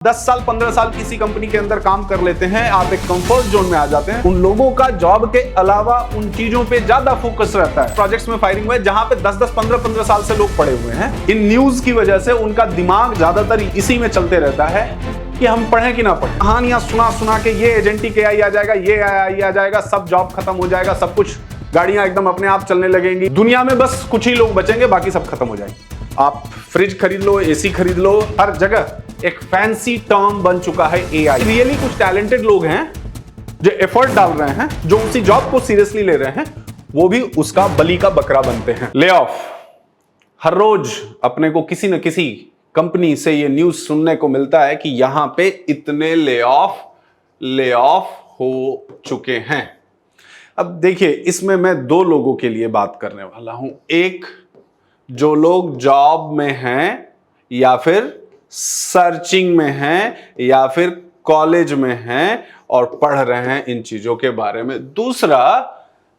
10 साल 15 साल किसी कंपनी के अंदर काम कर लेते हैं, आप एक कंफर्ट जोन में आ जाते हैं। उन लोगों का जॉब के अलावा उन चीजों पे ज्यादा फोकस रहता है। प्रोजेक्ट्स में फायरिंग हुए जहां पे 10-10 15-15 साल से लोग पड़े हुए हैं। इन न्यूज की वजह से उनका दिमाग ज्यादातर इसी में चलते रहता है कि हम पढ़ें कि ना पढ़ें। कहानियां सुना सुना के ये एजेंटिक एआई आ जाएगा, ये एआई आ जाएगा, सब जॉब खत्म हो जाएगा, सब कुछ गाड़ियां एकदम अपने आप चलने लगेंगी, दुनिया में बस कुछ ही लोग बचेंगे, बाकी सब खत्म हो जाएंगे। आप फ्रिज खरीद लो, एसी खरीद लो, हर जगह एक फैंसी टर्म बन चुका है एआई। रियली कुछ टैलेंटेड लोग हैं जो एफर्ट डाल रहे हैं, जो उसी जॉब को सीरियसली ले रहे हैं, वो भी उसका बलि का बकरा बनते हैं। Lay off. हर रोज अपने को किसी न किसी कंपनी से ये न्यूज सुनने को मिलता है कि यहां पे इतने ले ऑफ हो चुके हैं। अब देखिए, इसमें मैं दो लोगों के लिए बात करने वाला हूं। एक, जो लोग जॉब में हैं या फिर सर्चिंग में हैं या फिर कॉलेज में हैं और पढ़ रहे हैं इन चीजों के बारे में। दूसरा,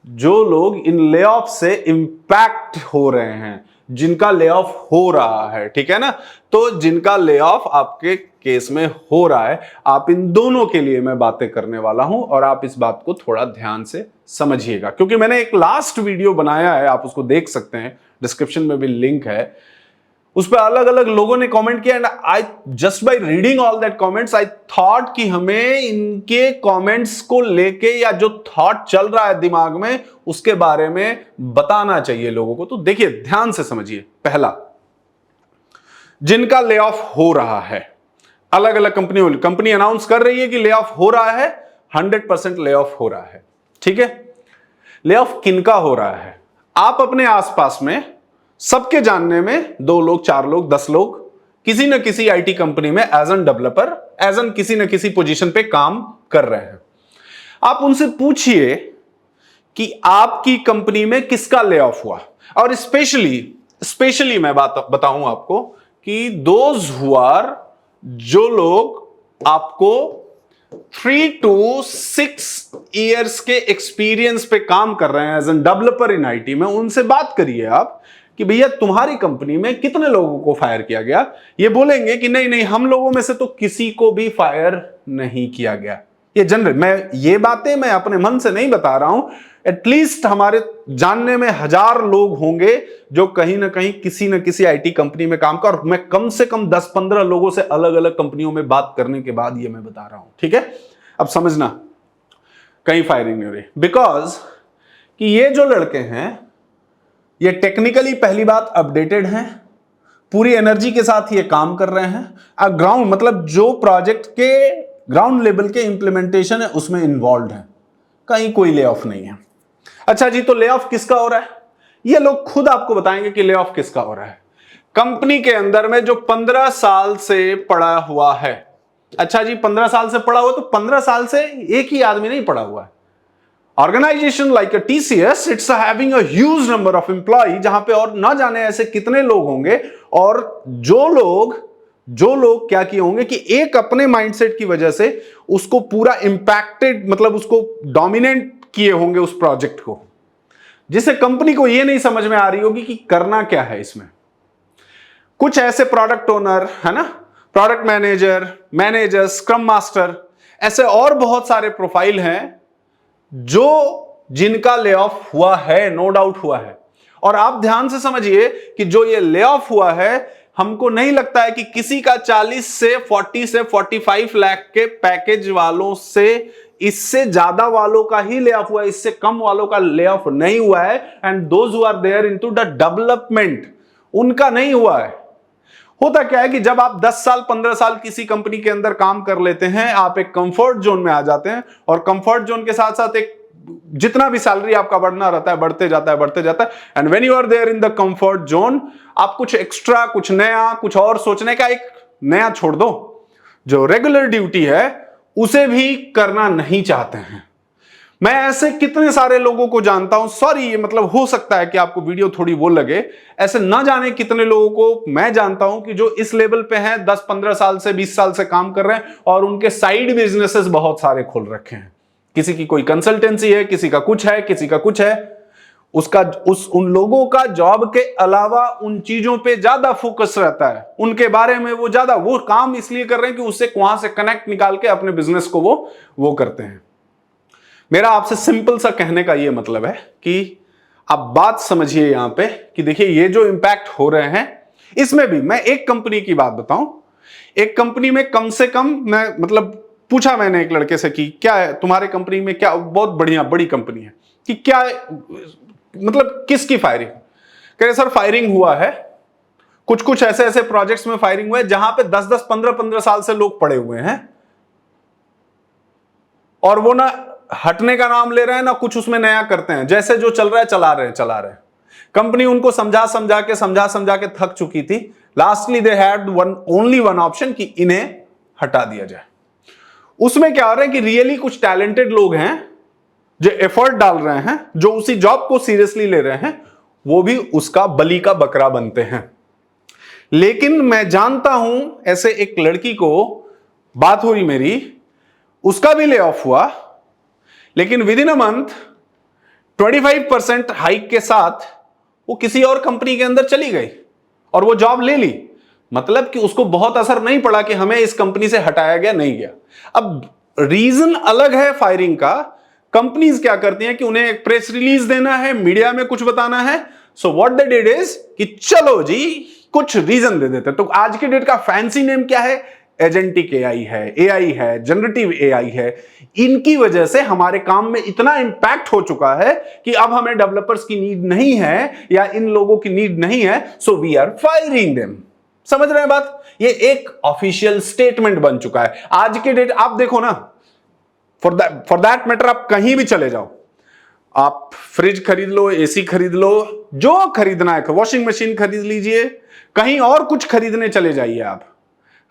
जो लोग इन ले ऑफ से इंपैक्ट हो रहे हैं, जिनका ले ऑफ हो रहा है, ठीक है ना। तो जिनका ले ऑफ आपके केस में हो रहा है, आप इन दोनों के लिए मैं बातें करने वाला हूं और आप इस बात को थोड़ा ध्यान से समझिएगा, क्योंकि मैंने एक लास्ट वीडियो बनाया है, आप उसको देख सकते हैं, डिस्क्रिप्शन में भी लिंक है। उस पर अलग अलग लोगों ने कमेंट किया and I just by reading all that comments I thought कि हमें इनके कमेंट्स को लेके या जो थॉट चल रहा है दिमाग में उसके बारे में बताना चाहिए लोगों को। तो देखिए, ध्यान से समझिए। पहला, जिनका ले ऑफ हो रहा है, अलग अलग कंपनी अनाउंस कर रही है कि ले ऑफ हो रहा है, 100% ले ऑफ हो रहा है, ठीक है। ले ऑफ किनका हो रहा है? आप अपने आसपास में सबके जानने में 2 लोग, 4 लोग, 10 लोग किसी न किसी आईटी कंपनी में as an developer, as an किसी न किसी पोजीशन पे काम कर रहे हैं। आप उनसे पूछिए कि आपकी कंपनी में किसका ले ऑफ हुआ। और स्पेशली मैं बात बताऊं आपको कि दोज हु आर, जो लोग आपको 3 to 6 ईयर्स के एक्सपीरियंस पे काम कर रहे हैं as an developer in IT में, उनसे बात करिए आप कि भैया तुम्हारी कंपनी में कितने लोगों को फायर किया गया। ये बोलेंगे कि नहीं, हम लोगों में से तो किसी को भी फायर नहीं किया गया। ये जनरल, ये बातें मैं अपने मन से नहीं बता रहा हूं। एटलीस्ट हमारे जानने में 1000 लोग होंगे जो कहीं ना कहीं किसी न किसी आईटी कंपनी में काम कर, और मैं कम से कम 10-15 लोगों से अलग अलग कंपनियों में बात करने के बाद ये मैं बता रहा हूं, ठीक है। अब समझना, कहीं फायरिंग नहीं हो रही, बिकॉज कि ये जो लड़के हैं ये टेक्निकली पहली बात अपडेटेड हैं, पूरी एनर्जी के साथ ये काम कर रहे हैं। ग्राउंड मतलब जो प्रोजेक्ट के ग्राउंड लेवल के इंप्लीमेंटेशन है उसमें इन्वॉल्व है, कहीं कोई ले ऑफ नहीं है। अच्छा जी, तो ले ऑफ किसका हो रहा है? ये लोग खुद आपको बताएंगे कि ले ऑफ किसका हो रहा है। कंपनी के अंदर में जो 15 साल से पड़ा हुआ है। अच्छा जी, 15 साल से पड़ा हुआ, तो 15 साल से एक ही आदमी नहीं पड़ा हुआ है। Organisation like a TCS, it's having a huge number of employ, जहां पे और ना जाने ऐसे कितने लोग होंगे, और जो लोग क्या किए होंगे कि एक अपने माइंडसेट की वजह से उसको पूरा इंपैक्टेड, मतलब उसको डोमिनेट किए होंगे उस प्रोजेक्ट को, जिससे कंपनी को यह नहीं समझ में आ रही होगी कि करना क्या है इसमें। कुछ ऐसे प्रोडक्ट ओनर है ना, प्रोडक्ट मैनेजर, स्क्रम मास्टर, ऐसे और बहुत सारे प्रोफाइल हैं जिनका ले ऑफ हुआ है, नो डाउट हुआ है। और आप ध्यान से समझिए कि जो ये ले ऑफ हुआ है, हमको नहीं लगता है कि किसी का 40 से 40 से 45 लाख के पैकेज वालों से, इससे ज्यादा वालों का ही ले ऑफ हुआ है, इससे कम वालों का ले ऑफ नहीं हुआ है। And those who are there into the development, उनका नहीं हुआ है। होता क्या है कि जब आप 10 साल 15 साल किसी कंपनी के अंदर काम कर लेते हैं, आप एक कंफर्ट जोन में आ जाते हैं, और कंफर्ट जोन के साथ साथ एक जितना भी सैलरी आपका बढ़ना रहता है, बढ़ते जाता है। And when you are there in the comfort zone, आप कुछ एक्स्ट्रा, कुछ नया, कुछ और सोचने का, एक नया छोड़ दो, जो रेगुलर ड्यूटी है उसे भी करना नहीं चाहते हैं। मैं ऐसे कितने सारे लोगों को जानता हूं, सॉरी, ये मतलब हो सकता है कि आपको वीडियो थोड़ी वो लगे, ऐसे ना जाने कितने लोगों को मैं जानता हूं कि जो इस लेवल पे हैं, 10-15 साल से 20 साल से काम कर रहे हैं, और उनके साइड बिजनेसेस बहुत सारे खोल रखे हैं। किसी की कोई कंसल्टेंसी है, किसी का कुछ है, किसी का कुछ है। उन लोगों का जॉब के अलावा उन चीजों पे ज्यादा फोकस रहता है, उनके बारे में वो काम इसलिए कर रहे हैं कि उससे वहां से कनेक्ट निकाल के अपने बिजनेस को वो करते हैं। मेरा आपसे सिंपल सा कहने का ये मतलब है कि आप बात समझिए यहां पे कि देखिए ये जो इंपैक्ट हो रहे हैं, इसमें भी मैं एक कंपनी की बात बताऊं। एक कंपनी में कम से कम पूछा मैंने एक लड़के से कि क्या है तुम्हारे कंपनी में, क्या बहुत बढ़िया बड़ी कंपनी है, कि क्या किसकी फायरिंग? कह रहे सर फायरिंग हुआ है, कुछ ऐसे ऐसे प्रोजेक्ट्स में फायरिंग हुआ है जहां पे 10-10 15-15 साल से लोग पड़े हुए हैं और वो ना हटने का नाम ले रहे हैं ना कुछ उसमें नया करते हैं, जैसे जो चल रहा है चला रहे हैं। कंपनी उनको समझा समझा के थक चुकी थी। Lastly they had only one option कि इन्हें हटा दिया जाए। उसमें क्या हो रहा है कि रियली कुछ टैलेंटेड लोग हैं जो एफर्ट डाल रहे हैं, जो उसी जॉब को सीरियसली ले रहे हैं, वो भी उसका बलि का बकरा बनते हैं। लेकिन मैं जानता हूं ऐसे एक लड़की को, बात हुई मेरी, उसका भी ले ऑफ हुआ, लेकिन with in a month 25% hike के साथ वो किसी और कंपनी के अंदर चली गई और वो जॉब ले ली। मतलब कि उसको बहुत असर नहीं पड़ा कि हमें इस कंपनी से हटाया गया, नहीं गया। अब रीजन अलग है फायरिंग का। कंपनीज क्या करती हैं कि उन्हें एक प्रेस रिलीज देना है, मीडिया में कुछ बताना है, so what they did is कि चलो जी कुछ रीजन दे देते। तो आज के डेट का फैंसी नेम क्या है? एजेंटिक एआई है, एआई है, जनरेटिव एआई है। इनकी वजह से हमारे काम में इतना इंपैक्ट हो चुका है कि अब हमें डेवलपर्स की नीड नहीं है या इन लोगों की नीड नहीं है, so we are firing them. समझ रहे हैं बात? ये एक ऑफिशियल स्टेटमेंट बन चुका है आज के डेट। आप देखो ना, फॉर दैट मैटर आप कहीं भी चले जाओ, आप फ्रिज खरीद लो, एसी खरीद लो, जो खरीदना है, वॉशिंग मशीन खरीद लीजिए, कहीं और कुछ खरीदने चले जाइए आप,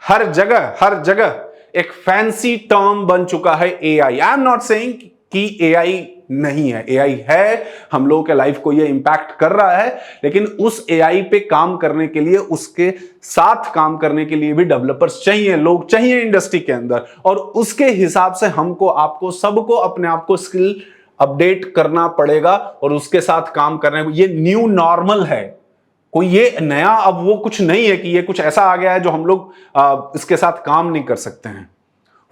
हर जगह एक फैंसी टर्म बन चुका है AI. I am not saying कि एआई नहीं है, एआई है, हम लोगों के लाइफ को ये इंपैक्ट कर रहा है, लेकिन उस एआई पे काम करने के लिए, उसके साथ काम करने के लिए भी डेवलपर्स चाहिए, लोग चाहिए इंडस्ट्री के अंदर। और उसके हिसाब से हमको, आपको, सबको अपने आप को स्किल अपडेट करना पड़ेगा और उसके साथ काम करने को। ये न्यू नॉर्मल है, कोई ये नया अब वो कुछ नहीं है कि ये कुछ ऐसा आ गया है जो हम लोग इसके साथ काम नहीं कर सकते हैं।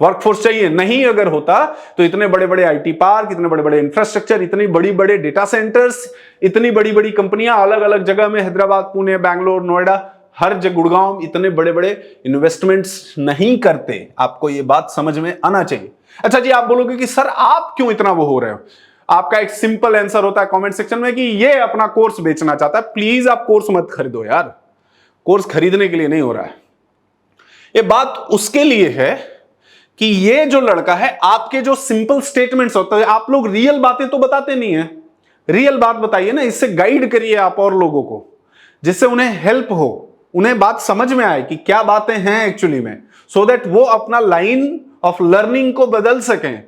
वर्कफोर्स चाहिए, नहीं अगर होता तो इतने बड़े बड़े आईटी पार्क, इतने बड़े बड़े इंफ्रास्ट्रक्चर, इतनी बड़ी बड़े डेटा सेंटर्स, इतनी बड़ी बड़ी कंपनियां अलग अलग जगह में, हैदराबाद, पुणे, बैंगलोर, नोएडा, हर जगह, गुड़गांव, इतने बड़े बड़े इन्वेस्टमेंट्स नहीं करते। आपको ये बात समझ में आना चाहिए। अच्छा जी, आप बोलोगे कि सर आप क्यों इतना वो हो रहे हो? आपका एक सिंपल आंसर होता है कमेंट सेक्शन में कि ये अपना कोर्स बेचना चाहता है। प्लीज आप कोर्स मत खरीदो यार, कोर्स खरीदने के लिए नहीं हो रहा है। ये बात उसके लिए है कि ये जो लड़का है, आपके जो सिंपल स्टेटमेंट्स होते हैं, आप लोग रियल बातें तो बताते नहीं है। रियल बात बताइए ना, इससे गाइड करिए आप और लोगों को, जिससे उन्हें हेल्प हो, उन्हें बात समझ में आए कि क्या बातें हैं एक्चुअली में, सो दैट वो अपना लाइन ऑफ लर्निंग को बदल सकें,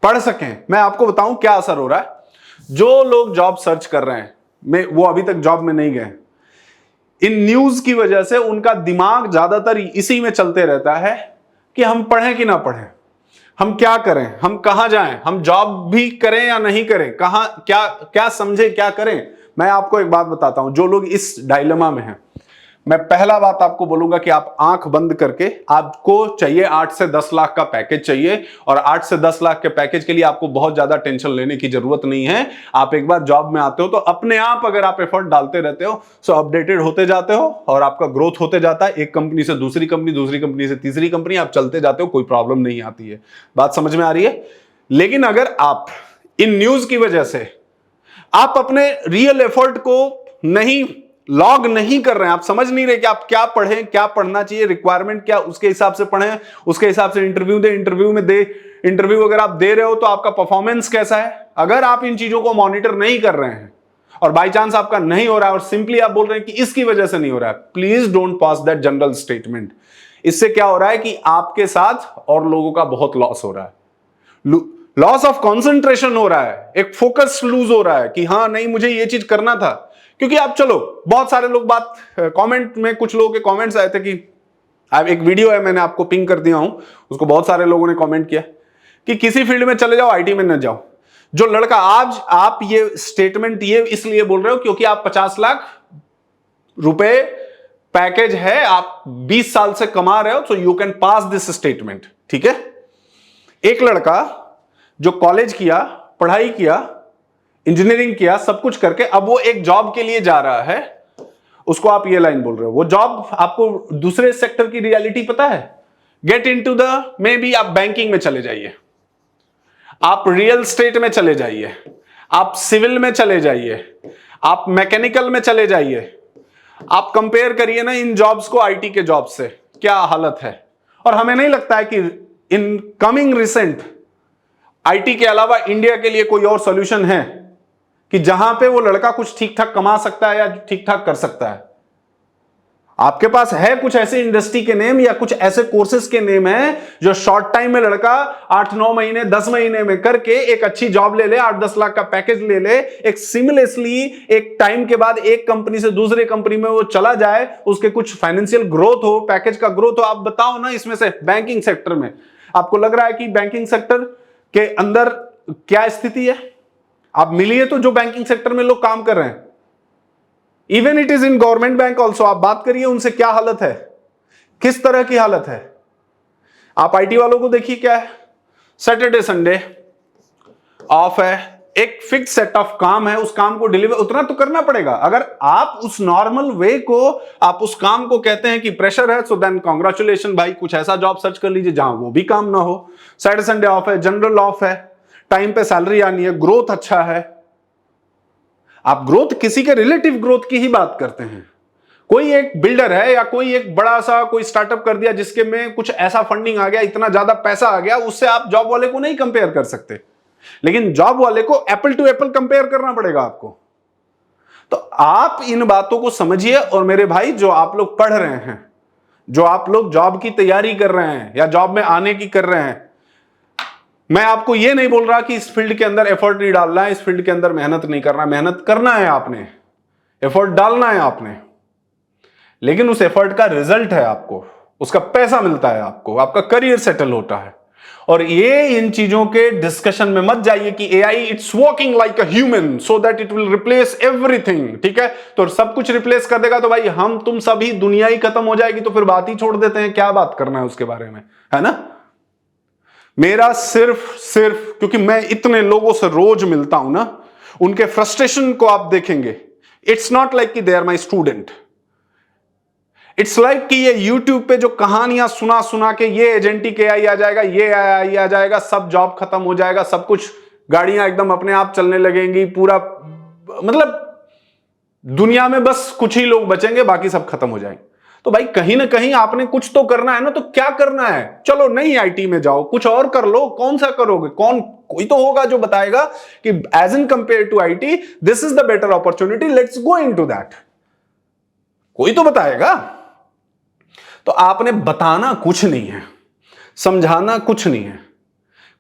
पढ़ सकें। मैं आपको बताऊं क्या असर हो रहा है। जो लोग जॉब सर्च कर रहे हैं, वो अभी तक जॉब में नहीं गए, इन न्यूज की वजह से उनका दिमाग ज्यादातर इसी में चलते रहता है कि हम पढ़ें कि ना पढ़ें, हम क्या करें, हम कहां जाएं, हम जॉब भी करें या नहीं करें, कहां क्या समझे, क्या करें। मैं आपको एक बात बताता हूं, जो लोग इस डायलेमा में हैं, मैं पहला बात आपको बोलूंगा कि आप आंख बंद करके, आपको चाहिए 8 से 10 लाख का पैकेज चाहिए, और 8 से 10 लाख के पैकेज के लिए आपको बहुत ज्यादा टेंशन लेने की जरूरत नहीं है। आप एक बार जॉब में आते हो तो अपने आप, अगर आप एफर्ट डालते रहते हो, सो अपडेटेड होते जाते हो और आपका ग्रोथ होते जाता है। एक कंपनी से दूसरी कंपनी, दूसरी कंपनी से तीसरी कंपनी, आप चलते जाते हो, कोई प्रॉब्लम नहीं आती है। बात समझ में आ रही है? लेकिन अगर आप इन न्यूज की वजह से आप अपने रियल एफर्ट को नहीं लॉग नहीं कर रहे हैं, आप समझ नहीं रहे कि आप क्या पढ़ें, क्या पढ़ना चाहिए, रिक्वायरमेंट क्या, उसके हिसाब से पढ़ें, उसके हिसाब से इंटरव्यू दें, इंटरव्यू अगर आप दे रहे हो तो आपका परफॉर्मेंस कैसा है। अगर आप इन चीजों को मॉनिटर नहीं कर रहे हैं और बाई चांस आपका नहीं हो रहा है और सिंपली आप बोल रहे हैं कि इसकी वजह से नहीं हो रहा है, please don't pass that general statement. इससे क्या हो रहा है कि आपके साथ और लोगों का बहुत लॉस हो रहा है, लॉस ऑफ कंसंट्रेशन हो रहा है, एक फोकस लूज हो रहा है कि हाँ नहीं मुझे ये चीज करना था। क्योंकि आप चलो, बहुत सारे लोग बात कमेंट में, कुछ लोगों के कमेंट्स आए थे कि एक वीडियो है, मैंने आपको पिंग कर दिया हूं, उसको बहुत सारे लोगों ने कमेंट किया कि किसी फील्ड में चले जाओ, आईटी में न जाओ। जो लड़का, आज आप ये स्टेटमेंट ये इसलिए बोल रहे हो क्योंकि आप 50 लाख रुपए पैकेज है, आप 20 साल से कमा रहे हो, so you can pass this statement, ठीक है। एक लड़का जो कॉलेज किया, पढ़ाई किया, इंजीनियरिंग किया, सब कुछ करके अब वो एक जॉब के लिए जा रहा है, उसको आप ये लाइन बोल रहे हो। वो जॉब आपको दूसरे सेक्टर की रियलिटी पता है? Get into the, may be आप बैंकिंग में चले जाइए, आप रियल एस्टेट में चले जाइए, आप सिविल में चले जाइए, आप मैकेनिकल में चले जाइए, आप कंपेयर करिए ना इन जॉब्स को आईटी के जॉब से, क्या हालत है। और हमें नहीं लगता है कि इन कमिंग रिसेंट आईटी के अलावा इंडिया के लिए कोई और सॉल्यूशन है कि जहां पे वो लड़का कुछ ठीक ठाक कमा सकता है या ठीक ठाक कर सकता है। आपके पास है कुछ ऐसे इंडस्ट्री के नेम या कुछ ऐसे कोर्सेज के नेम है जो शॉर्ट टाइम में लड़का 8-9 महीने 10 महीने में करके एक अच्छी जॉब ले ले, 8-10 लाख का पैकेज ले ले, एक सिमिलसली एक टाइम के बाद एक कंपनी से दूसरे कंपनी में वो चला जाए, उसके कुछ फाइनेंशियल ग्रोथ हो, पैकेज का ग्रोथ हो। आप बताओ ना इसमें से बैंकिंग सेक्टर में आपको लग रहा है कि बैंकिंग सेक्टर के अंदर क्या स्थिति है? आप मिलिए तो जो बैंकिंग सेक्टर में लोग काम कर रहे हैं, even it is in government bank also, आप बात करिए उनसे, क्या हालत है, किस तरह की हालत है। आप आईटी वालों को देखिए, क्या है, सैटरडे संडे ऑफ है, एक फिक्स सेट ऑफ काम है, उस काम को डिलीवर उतना तो करना पड़ेगा। अगर आप उस नॉर्मल वे को, आप उस काम को कहते हैं कि प्रेशर है, सो देन कांग्रेचुलेशन भाई, कुछ ऐसा जॉब सर्च कर लीजिए जहां वो भी काम ना हो। सैटरडे संडे ऑफ है, जनरल ऑफ है, टाइम पे सैलरी आनी है, ग्रोथ अच्छा है। आप ग्रोथ किसी के रिलेटिव ग्रोथ की ही बात करते हैं। कोई एक बिल्डर है या कोई एक बड़ा सा कोई स्टार्टअप कर दिया जिसके में कुछ ऐसा फंडिंग आ गया, इतना ज्यादा पैसा आ गया, उससे आप जॉब वाले को नहीं कंपेयर कर सकते। लेकिन जॉब वाले को एप्पल टू एप्पल कंपेयर करना पड़ेगा आपको। तो आप इन बातों को समझिए। और मेरे भाई, जो आप लोग पढ़ रहे हैं, जो आप लोग जॉब की तैयारी कर रहे हैं या जॉब में आने की कर रहे हैं, मैं आपको यह नहीं बोल रहा कि इस फील्ड के अंदर एफर्ट नहीं डालना है, इस फील्ड के अंदर मेहनत नहीं करना। मेहनत करना है आपने, एफर्ट डालना है आपने, लेकिन उस एफर्ट का रिजल्ट है आपको, उसका पैसा मिलता है आपको, आपका करियर सेटल होता है। और ये इन चीजों के डिस्कशन में मत जाइए कि AI it's working like a human so that it will replace everything, ठीक है, तो सब कुछ रिप्लेस कर देगा तो भाई हम तुम सभी दुनिया ही खत्म हो जाएगी, तो फिर बात ही छोड़ देते हैं, क्या बात करना है उसके बारे में, है ना। मेरा सिर्फ क्योंकि मैं इतने लोगों से रोज मिलता हूं ना, उनके फ्रस्ट्रेशन को आप देखेंगे। इट्स नॉट लाइक कि they are my student, it's like कि ये यूट्यूब पे जो कहानियां सुना सुना के ये एजेंटिक एआई आ जाएगा, ये एआई आ जाएगा, सब जॉब खत्म हो जाएगा, सब कुछ गाड़ियां एकदम अपने आप चलने लगेंगी, पूरा मतलब दुनिया में बस कुछ ही लोग बचेंगे, बाकी सब खत्म हो जाएंगे। तो भाई कहीं ना कहीं आपने कुछ तो करना है ना, तो क्या करना है? चलो नहीं आईटी में जाओ, कुछ और कर लो। कौन सा करोगे? कोई तो होगा जो बताएगा कि as in compare to IT this is the better opportunity, let's go into that. कोई तो बताएगा। तो आपने बताना कुछ नहीं है, समझाना कुछ नहीं है,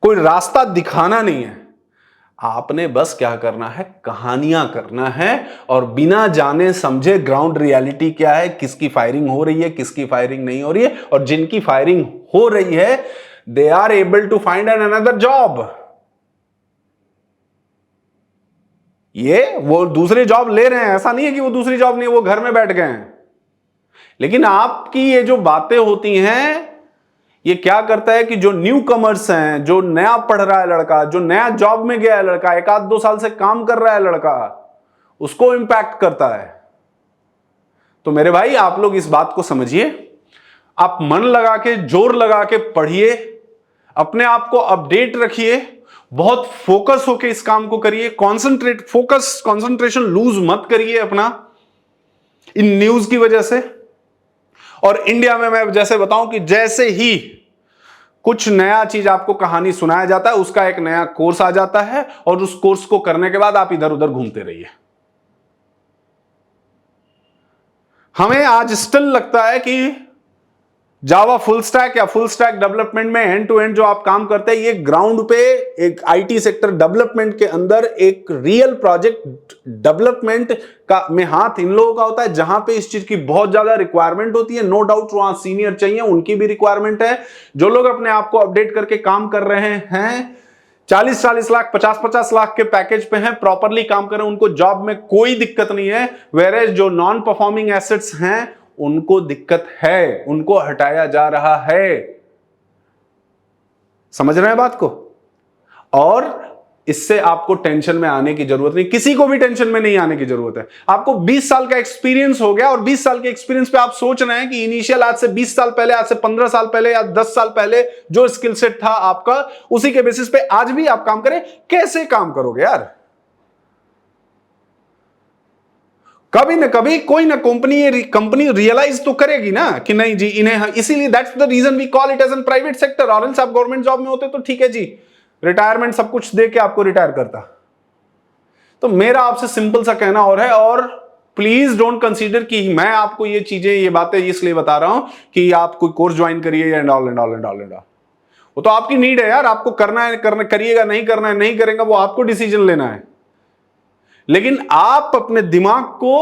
कोई रास्ता दिखाना नहीं है। आपने बस क्या करना है, कहानियां करना है, और बिना जाने समझे ग्राउंड रियलिटी क्या है, किसकी फायरिंग हो रही है, किसकी फायरिंग नहीं हो रही है, और जिनकी फायरिंग हो रही है they are able to find an another job. ये वो दूसरी जॉब ले रहे हैं, ऐसा नहीं है कि वो दूसरी जॉब नहीं, वो घर में बैठ गए हैं। लेकिन आपकी ये जो बातें होती हैं, ये क्या करता है कि जो न्यू कमर्स हैं, जो नया पढ़ रहा है लड़का, जो नया जॉब में गया है लड़का, 1-2 साल से काम कर रहा है लड़का, उसको इंपैक्ट करता है। तो मेरे भाई आप लोग इस बात को समझिए, आप मन लगा के, जोर लगा के पढ़िए, अपने आप को अपडेट रखिए, बहुत फोकस होके इस काम को करिए, कंसंट्रेशन लूज मत करिए अपना इन न्यूज की वजह से। और इंडिया में मैं जैसे बताऊं कि जैसे ही कुछ नया चीज आपको कहानी सुनाया जाता है, उसका एक नया कोर्स आ जाता है, और उस कोर्स को करने के बाद आप इधर उधर घूमते रहिए। हमें आज स्टिल लगता है कि जावा फुल स्टैक या फुल स्टैक डेवलपमेंट में एंड टू एंड जो आप काम करते हैं, ये ग्राउंड पे एक आईटी सेक्टर डेवलपमेंट के अंदर एक रियल प्रोजेक्ट डेवलपमेंट का में हाथ इन लोगों का होता है, जहां पे इस चीज की बहुत ज्यादा रिक्वायरमेंट होती है। नो डाउट वहां सीनियर चाहिए, उनकी भी रिक्वायरमेंट है। जो लोग अपने आप को अपडेट करके काम कर रहे हैं, 40-40 लाख 50-50 लाख के पैकेज पे हैं, प्रॉपरली काम करें, उनको जॉब में कोई दिक्कत नहीं है। वेयर जो नॉन परफॉर्मिंग एसेट्स हैं उनको दिक्कत है, उनको हटाया जा रहा है। समझ रहे हैं बात को? और इससे आपको टेंशन में आने की जरूरत नहीं, किसी को भी टेंशन में नहीं आने की जरूरत है। आपको 20 साल का एक्सपीरियंस हो गया और 20 साल के एक्सपीरियंस पे आप सोच रहे हैं कि इनिशियल आज से 20 साल पहले, आज से 15 साल पहले या 10 साल पहले जो स्किल सेट था आपका, उसी के बेसिस पे आज भी आप काम करें। कैसे काम करोगे यार? कभी ना कभी कोई ना कंपनी रियलाइज तो करेगी ना कि नहीं जी इन्हें, इसीलिए that's the reason we call it as an private sector. और आप गवर्नमेंट जॉब में होते तो ठीक है जी, रिटायरमेंट सब कुछ दे के आपको रिटायर करता। तो मेरा आपसे सिंपल सा कहना और है, और प्लीज डोंट कंसीडर कि मैं आपको ये चीजें, ये बातें इसलिए बता रहा हूं कि आप कोई कोर्स ज्वाइन करिए या and all and all and all and all. वो तो आपकी नीड है यार, आपको करना है, करिएगा, नहीं करना है नहीं करेगा, वो आपको डिसीजन लेना है। लेकिन आप अपने दिमाग को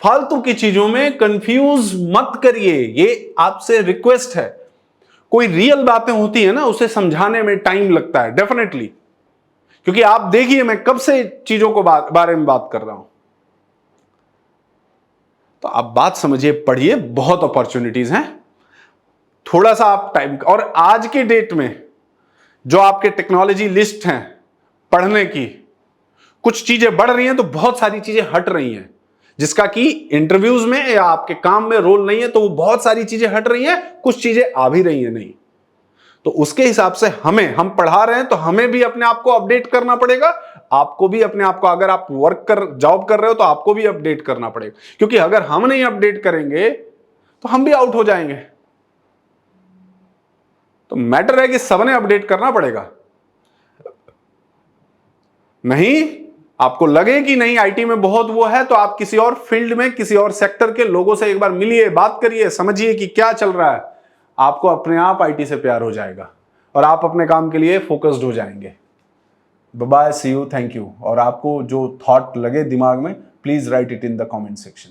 फालतू की चीजों में कंफ्यूज मत करिए, ये आपसे रिक्वेस्ट है। कोई रियल बातें होती है ना, उसे समझाने में टाइम लगता है डेफिनेटली, क्योंकि आप देखिए मैं कब से चीजों को बारे में बात कर रहा हूं। तो आप बात समझिए, पढ़िए, बहुत अपॉर्चुनिटीज हैं, थोड़ा सा आप टाइम। और आज के डेट में जो आपके टेक्नोलॉजी लिस्ट हैं पढ़ने की, कुछ चीजें बढ़ रही हैं तो बहुत सारी चीजें हट रही हैं, जिसका कि इंटरव्यूज में या आपके काम में रोल नहीं है, तो वो बहुत सारी चीजें हट रही हैं, कुछ चीजें आ भी रही हैं नहीं। तो उसके हिसाब से हम पढ़ा रहे हैं तो हमें भी अपने आप को अपडेट करना पड़ेगा। आपको भी अपने आप को, अगर आप जॉब कर रहे हो तो आपको भी अपडेट करना पड़ेगा, क्योंकि अगर हम नहीं अपडेट करेंगे तो हम भी आउट हो जाएंगे। तो मैटर है कि सबने अपडेट करना पड़ेगा। नहीं आपको लगे कि नहीं आईटी में बहुत वो है, तो आप किसी और फील्ड में, किसी और सेक्टर के लोगों से एक बार मिलिए, बात करिए, समझिए कि क्या चल रहा है। आपको अपने आप आईटी से प्यार हो जाएगा और आप अपने काम के लिए फोकस्ड हो जाएंगे। Bye, see you, thank you. और आपको जो थॉट लगे दिमाग में, please write it in the comment section.